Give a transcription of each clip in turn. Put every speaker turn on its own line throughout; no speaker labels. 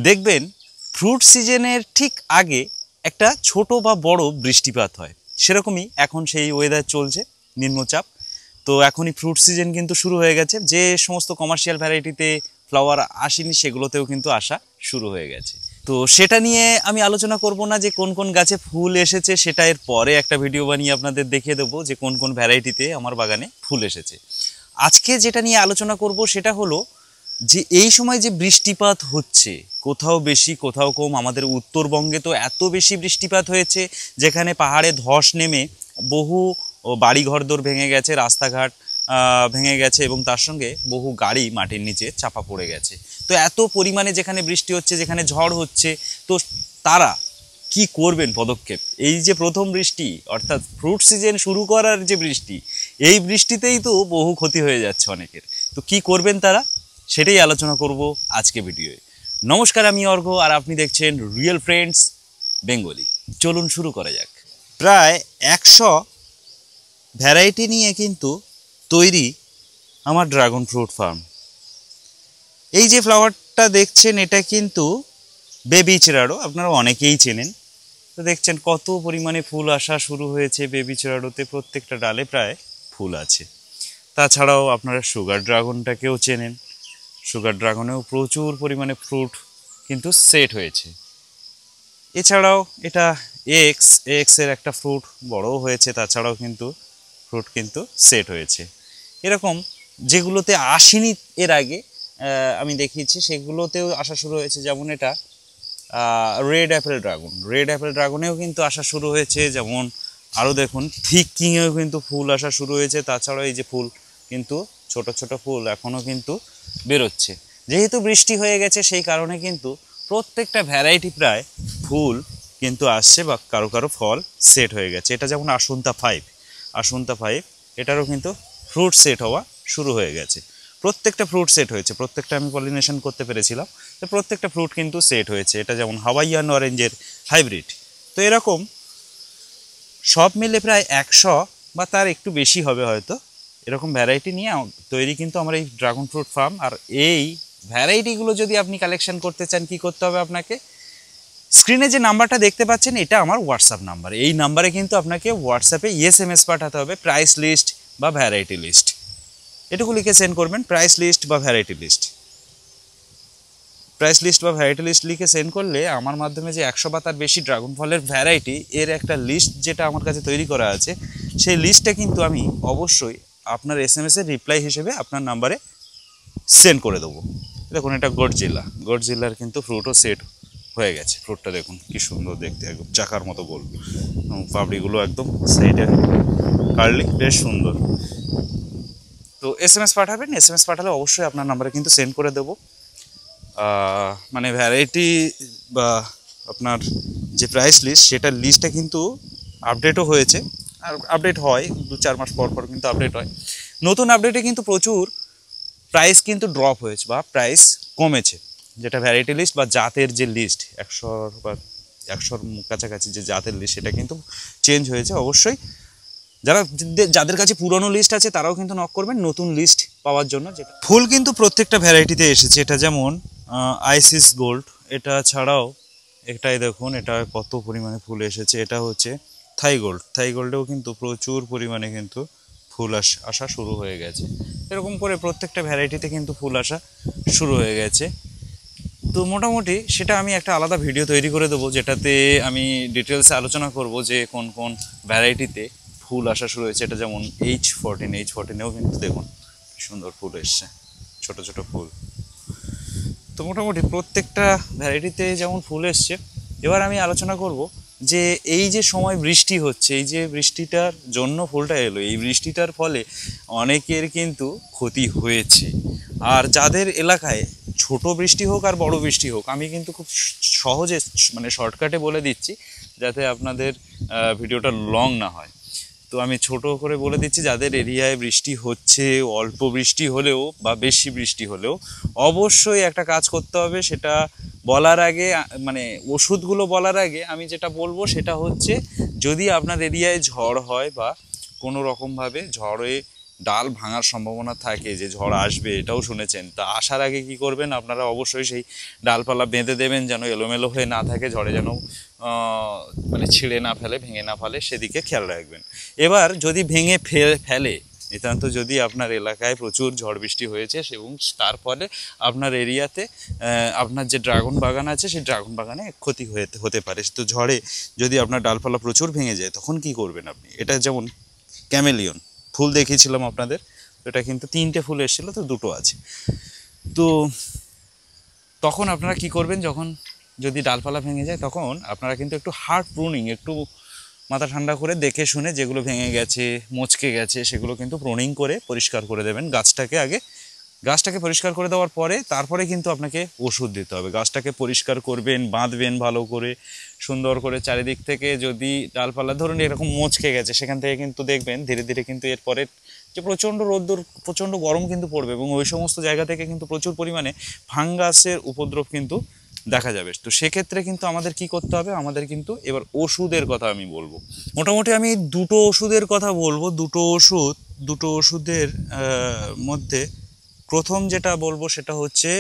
দেখবেন ফ্রুট সিজনের ঠিক আগে একটা ছোট বা বড় বৃষ্টিপাত হয়, সেরকমই এখন সেই ওয়েদার চলছে, নিম্নচাপ। তো এখনই ফ্রুট সিজন কিন্তু শুরু হয়ে গেছে, যে সমস্ত কমার্শিয়াল ভ্যারাইটিতে ফ্লাওয়ার আসেনি সেগুলোতেও কিন্তু আসা শুরু হয়ে গেছে। তো সেটা নিয়ে আমি আলোচনা করব না যে কোন কোন গাছে ফুল এসেছে, সেটা এর পরে একটা ভিডিও বানিয়ে আপনাদের দেখিয়ে দেবো যে কোন কোন ভ্যারাইটিতে আমার বাগানে ফুল এসেছে। আজকে যেটা নিয়ে আলোচনা করব সেটা হলো যে এই সময় যে বৃষ্টিপাত হচ্ছে, কোথাও বেশি কোথাও কম, আমাদের উত্তরবঙ্গে তো এত বেশি বৃষ্টিপাত হয়েছে যেখানে পাহাড়ে ধস নেমে বহু বাড়িঘরদোর ভেঙে গেছে, রাস্তাঘাট ভেঙে গেছে এবং তার সঙ্গে বহু গাড়ি মাটির নিচে চাপা পড়ে গেছে। তো এত পরিমাণে যেখানে বৃষ্টি হচ্ছে, যেখানে ঝড় হচ্ছে, তো তারা কি করবেন পদক্ষেপ? এই যে প্রথম বৃষ্টি, অর্থাৎ ফ্রুট সিজন শুরু করার যে বৃষ্টি, এই বৃষ্টিতেই তো বহু ক্ষতি হয়ে যাচ্ছে অনেকের। তো কি করবেন তারা, সেটাই আলোচনা করব আজকে ভিডিওয়ে। নমস্কার, আমি অর্ঘ্য আর আপনি দেখছেন রিয়েল ফ্রেন্ডস বেঙ্গলি। চলুন শুরু করা যাক। প্রায় 100 ভ্যারাইটি নিয়ে কিন্তু তৈরি আমার ড্রাগন ফ্রুট ফার্ম। এই যে ফ্লাওয়ারটা দেখছেন এটা কিন্তু বেবি চেরাডো, আপনারা অনেকেই চেনেন। তো দেখছেন কত পরিমাণে ফুল আসা শুরু হয়েছে বেবি চেরাডোতে, প্রত্যেকটা ডালে প্রায় ফুল আছে। তাছাড়াও আপনারা সুগার ড্রাগনটাকেও চেনেন, সুগার ড্রাগনেও প্রচুর পরিমাণে ফ্রুট কিন্তু সেট হয়েছে। এছাড়াও এটা এক্সের একটা ফ্রুট বড়ও হয়েছে, তাছাড়াও কিন্তু ফ্রুট কিন্তু সেট হয়েছে। এরকম যেগুলোতে আসেনি এর আগে আমি দেখিয়েছি সেগুলোতেও আসা শুরু হয়েছে, যেমন এটা রেড অ্যাপেল ড্রাগনেও কিন্তু আসা শুরু হয়েছে। যেমন আরও দেখুন থিক কিংয়েও কিন্তু ফুল আসা শুরু হয়েছে। তাছাড়াও এই যে ফুল কিন্তু ছোট ছোট ফুল এখনও কিন্তু বেরোচ্ছে। যেহেতু বৃষ্টি হয়ে গেছে সেই কারণে কিন্তু প্রত্যেকটা ভ্যারাইটি প্রায় ফুল কিন্তু আসছে বা কারো কারো ফল সেট হয়ে গেছে। এটা যেমন আসুন্তা ফাইভ, এটারও কিন্তু ফ্রুট সেট হওয়া শুরু হয়ে গেছে। প্রত্যেকটা ফ্রুট সেট হয়েছে, প্রত্যেকটা আমি পলিনেশন করতে পেরেছিলাম, তো প্রত্যেকটা ফ্রুট কিন্তু সেট হয়েছে। এটা যেমন হাওয়াইয়ান অরেঞ্জের হাইব্রিড। তো এরকম সব মিলে প্রায় 100 বা তার একটু বেশি হবে হয়তো, এরকম ভ্যারাইটি নিয়ে তৈরি কিন্তু আমার এই ড্রাগন ফ্রুট ফার্ম। আর এই ভ্যারাইটিগুলো যদি আপনি কালেকশন করতে চান, কি করতে হবে আপনাকে? স্ক্রিনে যে নাম্বারটা দেখতে পাচ্ছেন এটা আমার হোয়াটসঅ্যাপ নাম্বার। এই নাম্বারে কিন্তু আপনাকে হোয়াটসঅ্যাপে এসএমএস পাঠাতে হবে প্রাইস লিস্ট বা ভ্যারাইটি লিস্ট, এটুকু লিখে সেন্ড করবেন। প্রাইস লিস্ট বা ভ্যারাইটি লিস্ট লিখে সেন্ড করলে আমার মাধ্যমে যে 100 বা তার বেশি ড্রাগন ফলের ভ্যারাইটি এর একটা লিস্ট যেটা আমার কাছে তৈরি করা আছে, সেই লিস্টটা কিন্তু আমি অবশ্যই আপনার এসএমএসের রিপ্লাই হিসেবে আপনার নাম্বারে সেন্ড করে দেবো। দেখুন এটা গডজিল্লার কিন্তু ফ্রুটও সেট হয়ে গেছে। ফ্রুটটা দেখুন কি সুন্দর দেখতে, একদম চাকার মতো গোল, পাপড়িগুলো একদম সাইডে কার্লি, বেশ সুন্দর। তো এসএমএস পাঠালে অবশ্যই আপনার নাম্বারে কিন্তু সেন্ড করে দেবো। মানে ভ্যারাইটি বা আপনার যে প্রাইস লিস্ট, সেটার লিস্টটা কিন্তু আপডেটও হয়েছে, আর আপডেট হয় 2-4 মাস পর পর কিন্তু আপডেট হয়। নতুন আপডেটে কিন্তু প্রচুর প্রাইস কিন্তু ড্রপ হয়েছে বা প্রাইস কমেছে। যেটা ভ্যারাইটি লিস্ট বা জাতের যে লিস্ট 100 বা 100 কাছাকাছি যে জাতের লিস্ট, সেটা কিন্তু চেঞ্জ হয়েছে। অবশ্যই যাদের কাছে পুরনো লিস্ট আছে তারাও কিন্তু নক করবেন নতুন লিস্ট পাওয়ার জন্য। যেটা ফুল কিন্তু প্রত্যেকটা ভ্যারাইটিতে এসেছে। এটা যেমন আইসিস গোল্ড, এটা ছাড়াও এটাই দেখুন এটা কত পরিমাণে ফুল এসেছে। এটা হচ্ছে থাই গোল্ডেও কিন্তু প্রচুর পরিমাণে কিন্তু ফুল আসা শুরু হয়ে গেছে। এরকম করে প্রত্যেকটা ভ্যারাইটিতে কিন্তু ফুল আসা শুরু হয়ে গেছে। তো মোটামুটি সেটা আমি একটা আলাদা ভিডিও তৈরি করে দেবো, যেটাতে আমি ডিটেলসে আলোচনা করব যে কোন কোন ভ্যারাইটিতে ফুল আসা শুরু হয়েছে। এটা যেমন H14 কিন্তু দেখুন সুন্দর ফুল এসছে, ছোট ছোট ফুল। তো মোটামুটি প্রত্যেকটা ভ্যারাইটিতে যেমন ফুল এসছে। এবার আমি আলোচনা করব যে এই যে সময় বৃষ্টি হচ্ছে, এই যে বৃষ্টিটার জন্য ফুলটা এলো, এই বৃষ্টিটার ফলে অনেকের কিন্তু ক্ষতি হয়েছে। আর যাদের এলাকায় ছোট বৃষ্টি হোক আর বড় বৃষ্টি হোক, আমি কিন্তু খুব সহজে মানে শর্টকাটে বলে দিচ্ছি যাতে আপনাদের ভিডিওটা লং না হয়। তো আমি ছোট করে বলে দিচ্ছি, যাদের এরিয়ায় বৃষ্টি হচ্ছে, অল্প বৃষ্টি হলেও বা বেশি বৃষ্টি হলেও অবশ্যই একটা কাজ করতে হবে। সেটা বলার আগে মানে ওষুধগুলো বলার আগে আমি যেটা বলবো সেটা হচ্ছে, যদি আপনার এরিয়ায় ঝড় হয় বা কোনো রকমভাবে ঝড়ে ডাল ভাঙার সম্ভাবনা থাকে, যে ঝড় আসবে এটাও শুনেছেন, তা আসার আগে কি করবেন আপনারা অবশ্যই সেই ডালপালা বেঁধে দেবেন যেন এলোমেলো হয়ে না থাকে, ঝড়ে যেন মানে ছিঁড়ে না ফেলে, ভেঙে না ফেলে, সেদিকে খেয়াল রাখবেন। এবার যদি ভেঙে ফেলে নিতান্ত যদি আপনার এলাকায় প্রচুর ঝড় বৃষ্টি হয়েছে এবং তার ফলে আপনার এরিয়াতে আপনার যে ড্রাগন বাগান আছে সেই ড্রাগন বাগানে ক্ষতি হতে পারে, তো ঝড়ে যদি আপনার ডালপালা প্রচুর ভেঙে যায় তখন কি করবেন আপনি? এটা যেমন ক্যামেলিয়ন ফুল দেখিয়েছিলাম আপনাদের, এটা কিন্তু 3টে ফুল এসেছিলো, তো 2টো আছে। তো তখন আপনারা কি করবেন, যখন যদি ডালপালা ভেঙে যায় তখন আপনারা কিন্তু একটু হার্ড প্রুনিং, একটু মাথা ঠান্ডা করে দেখে শুনে যেগুলো ভেঙে গেছে, মচকে গেছে, সেগুলো কিন্তু প্রুনিং করে পরিষ্কার করে দেবেন গাছটাকে আগে। গাছটাকে পরিষ্কার করে দেওয়ার পরে তারপরে কিন্তু আপনাকে ওষুধ দিতে হবে। গাছটাকে পরিষ্কার করবেন, বাঁধবেন ভালো করে, সুন্দর করে চারিদিক থেকে। যদি ডালপালা ধরুন এরকম মচকে গেছে, সেখান থেকে কিন্তু দেখবেন ধীরে ধীরে কিন্তু এরপরে যে প্রচণ্ড রোদ্দুর, প্রচণ্ড গরম কিন্তু পড়বে এবং ওই সমস্ত জায়গা থেকে কিন্তু প্রচুর পরিমাণে ফাঙ্গাসের উপদ্রব কিন্তু দেখা যাবে। তো সেক্ষেত্রে কিন্তু আমাদের কি করতে হবে, আমাদের কিন্তু এবার ওষুধের কথা আমি বলবো। মোটামুটি আমি 2টো ওষুধের কথা বলবো। 2টো ওষুধের মধ্যে প্রথম যেটা বলবো সেটা হচ্ছে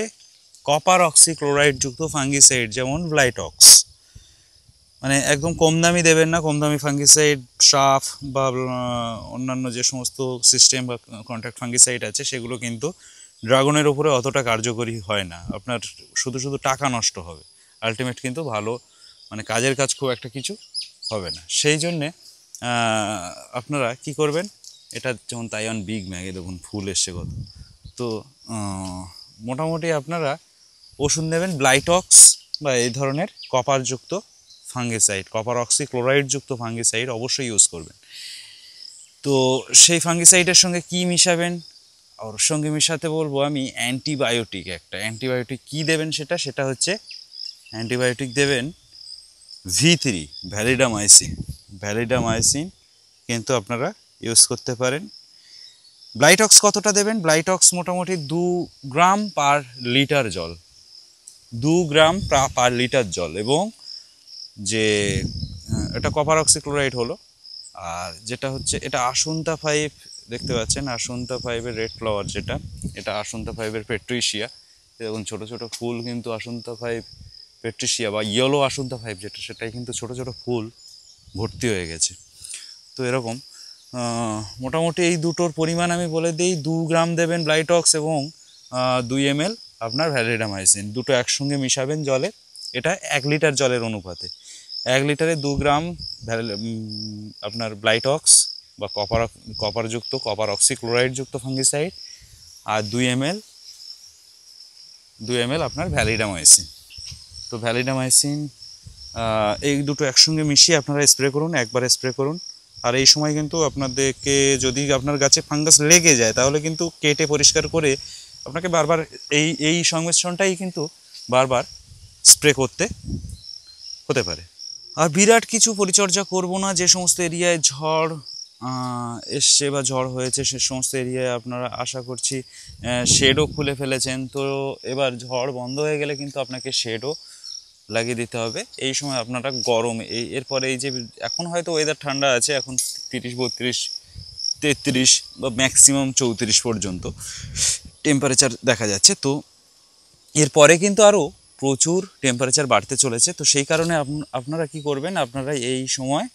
কপার অক্সিক্লোরাইড যুক্ত ফাঙ্গিসাইড, যেমন ব্লাইটক্স। মানে একদম কম দামি দেবেন না, কম দামি ফাঙ্গিসাইড সাফ বা অন্যান্য যে সমস্ত সিস্টেম বা কন্ট্রাক্ট ফাঙ্গিসাইড আছে সেগুলো কিন্তু ড্রাগনের উপরে অতটা কার্যকরী হয় না, আপনার শুধু শুধু টাকা নষ্ট হবে, আলটিমেট কিন্তু ভালো মানে কাজের কাজ খুব একটা কিছু হবে না। সেই জন্যে আপনারা কি করবেন, এটা যেমন তাইওয়ান বিগ ম্যাগে দেখুন ফুল এসছে কত। তো মোটামুটি আপনারা ওষুধ নেবেন ব্লাইটক্স বা এই ধরনের কপারযুক্ত ফাঙ্গিসাইড, কপার অক্সিক্লোরাইড যুক্ত ফাঙ্গিসাইড অবশ্যই ইউজ করবেন। তো সেই ফাঙ্গিসাইডের সঙ্গে কি মিশাবেন, ওর সঙ্গে মিশাতে বলবো আমি অ্যান্টিবায়োটিক। একটা অ্যান্টিবায়োটিক কী দেবেন, সেটা হচ্ছে অ্যান্টিবায়োটিক দেবেন V3 ভ্যালিডামাইসিন কিন্তু আপনারা ইউজ করতে পারেন। ব্লাইটক্স কতটা দেবেন, ব্লাইটক্স মোটামুটি 2 গ্রাম পার লিটার জল, 2 গ্রাম পার লিটার জল। এবং যে এটা কপার অক্সিক্লোরাইড হলো, আর যেটা হচ্ছে এটা আসুন্তা 5 দেখতে পাচ্ছেন, আসুন্তা 5-এর রেড ফ্লাওয়ার যেটা, এটা আসুন্তা 5-এর পেট্রিশিয়া। দেখুন ছোটো ছোটো ফুল কিন্তু আসুন্তা 5 পেট্রিশিয়া বা ইয়েলো আসুন্তা 5 যেটা, সেটাই কিন্তু ছোটো ছোটো ফুল ভর্তি হয়ে গেছে। তো এরকম মোটামুটি এই দুটোর পরিমাণ আমি বলে দিই, 2 গ্রাম দেবেন ব্লাইটক্স এবং 2 ml আপনার ভ্যালিডামাইসিন, দুটো একসঙ্গে মিশাবেন জলে। এটা 1 লিটার জলের অনুপাতে, 1 লিটারে 2 গ্রাম আপনার ব্লাইটক্স বা কপার অক্সিক্লোরাইড যুক্ত ফাঙ্গিসাইড আর 2 ml আপনার ভ্যালিডামাইসিন। তো ভ্যালিডামাইসিন এই দুটো একসঙ্গে মিশিয়ে আপনারা স্প্রে করুন, একবার স্প্রে করুন। আর এই সময় কিন্তু আপনাদেরকে যদি আপনার গাছে ফাঙ্গাস লেগে যায় তাহলে কিন্তু কেটে পরিষ্কার করে আপনাকে বারবার এই সংমিশ্রণটাই কিন্তু বারবার স্প্রে করতে হতে পারে। আর বিরাট কিছু পরিচর্যা করব না, যে সমস্ত এরিয়ায় ঝড় এসছে বা ঝড় হয়েছে সে সমস্ত এরিয়ায় আপনারা আশা করছি শেডও খুলে ফেলেছেন। তো এবার ঝড় বন্ধ হয়ে গেলে কিন্তু আপনাকে শেডও লাগিয়ে দিতে হবে। এই সময় আপনারা গরম এরপরে এই যে এখন হয়তো ওয়েদার ঠান্ডা আছে, এখন 30, 32, 33 বা ম্যাক্সিমাম 34 পর্যন্ত টেম্পারেচার দেখা যাচ্ছে। তো এরপরে কিন্তু আরও প্রচুর টেম্পারেচার বাড়তে চলেছে। তো সেই কারণে আপনারা কি করবেন, আপনারা এই সময়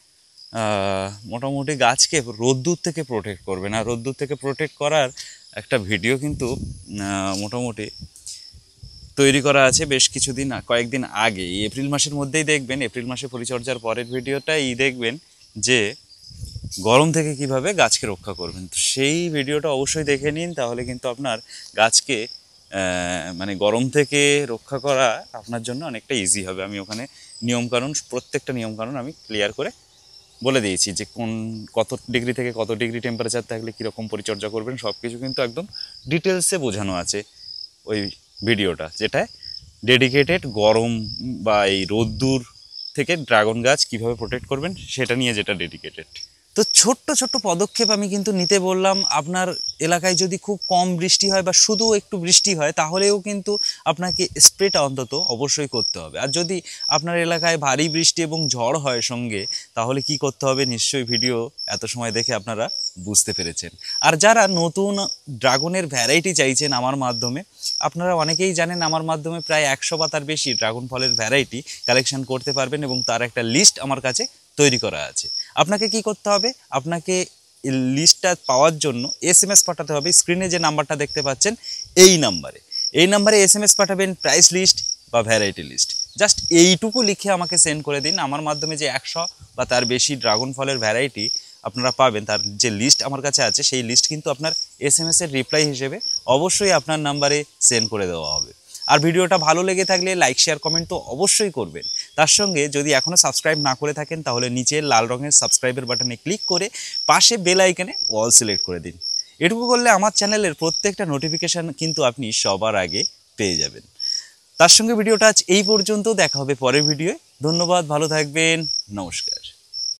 মোটামুটি গাছকে রোদ্দুর থেকে প্রোটেক্ট করবেন। আর রোদ্দুর থেকে প্রোটেক্ট করার একটা ভিডিও কিন্তু মোটামুটি তৈরি করা আছে বেশ কিছুদিন, কয়েকদিন আগে, এপ্রিল মাসের মধ্যেই দেখবেন, এপ্রিল মাসে পরিচর্যার পরের ভিডিওটাই দেখবেন যে গরম থেকে কিভাবে গাছকে রক্ষা করবেন। তো সেই ভিডিওটা অবশ্যই দেখে নিন, তাহলে কিন্তু আপনার গাছকে মানে গরম থেকে রক্ষা করা আপনার জন্য অনেকটা ইজি হবে। আমি ওখানে নিয়মকানুন, প্রত্যেকটা নিয়মকানুন আমি ক্লিয়ার করে বলে দিয়েছি যে কত ডিগ্রি থেকে কত ডিগ্রি টেম্পারেচার থাকলে কীরকম পরিচর্যা করবেন, সব কিছু কিন্তু একদম ডিটেলসে বোঝানো আছে ওই ভিডিওটা, যেটা ডেডিকেটেড গরম বা এই রোদ্দুর থেকে ড্রাগন গাছ কীভাবে প্রোটেক্ট করবেন সেটা নিয়ে, যেটা ডেডিকেটেড। তো ছোট্ট ছোট্ট পদক্ষেপ আমি কিন্তু নিতে বললাম। আপনার এলাকায় যদি খুব কম বৃষ্টি হয় বা শুধু একটু বৃষ্টি হয়, তাহলেও কিন্তু আপনাকে স্প্রেটা অন্তত অবশ্যই করতে হবে। আর যদি আপনার এলাকায় ভারী বৃষ্টি এবং ঝড় হয় সঙ্গে, তাহলে কি করতে হবে নিশ্চয়ই ভিডিও এত সময় দেখে আপনারা বুঝতে পেরেছেন। আর যারা নতুন ড্রাগনের ভ্যারাইটি চাইছেন আমার মাধ্যমে, আপনারা অনেকেই জানেন আমার মাধ্যমে প্রায় 100 বা তার বেশি ড্রাগন ফলের ভ্যারাইটি কালেকশন করতে পারবেন এবং তার একটা লিস্ট আমার কাছে তৈরি করা আছে। আপনাকে কি করতে হবে, আপনাকে লিস্টটা পাওয়ার জন্য SMS পাঠাতে হবে। স্ক্রিনে যে নাম্বারটা দেখতে পাচ্ছেন এই নাম্বারে SMS পাঠাবেন প্রাইস লিস্ট বা ভ্যারাইটি লিস্ট। জাস্ট এইটুকু লিখে আমাকে সেন্ড করে দিন। আমার মাধ্যমে যে 100 বা তার বেশি ড্রাগন ফলের ভ্যারাইটি আপনারা পাবেন, তার যে লিস্ট আমার কাছে আছে, সেই লিস্ট কিন্তু আপনার SMS এর রিপ্লাই হিসেবে অবশ্যই আপনার নাম্বারে সেন্ড করে দেওয়া হবে। আর ভিডিওটা ভালো লেগে থাকলে লাইক শেয়ার কমেন্ট তো অবশ্যই করবেন। তার সঙ্গে যদি এখনও সাবস্ক্রাইব না করে থাকেন, তাহলে নিচে লাল রঙের সাবস্ক্রাইবের বাটনে ক্লিক করে পাশে বেল আইকনে অল সিলেক্ট করে দিন। এটুকু করলে আমার চ্যানেলের প্রত্যেকটা নোটিফিকেশান কিন্তু আপনি সবার আগে পেয়ে যাবেন। তার সঙ্গে ভিডিওটা আজ এই পর্যন্ত, দেখা হবে পরের ভিডিওয়ে। ধন্যবাদ, ভালো থাকবেন, নমস্কার।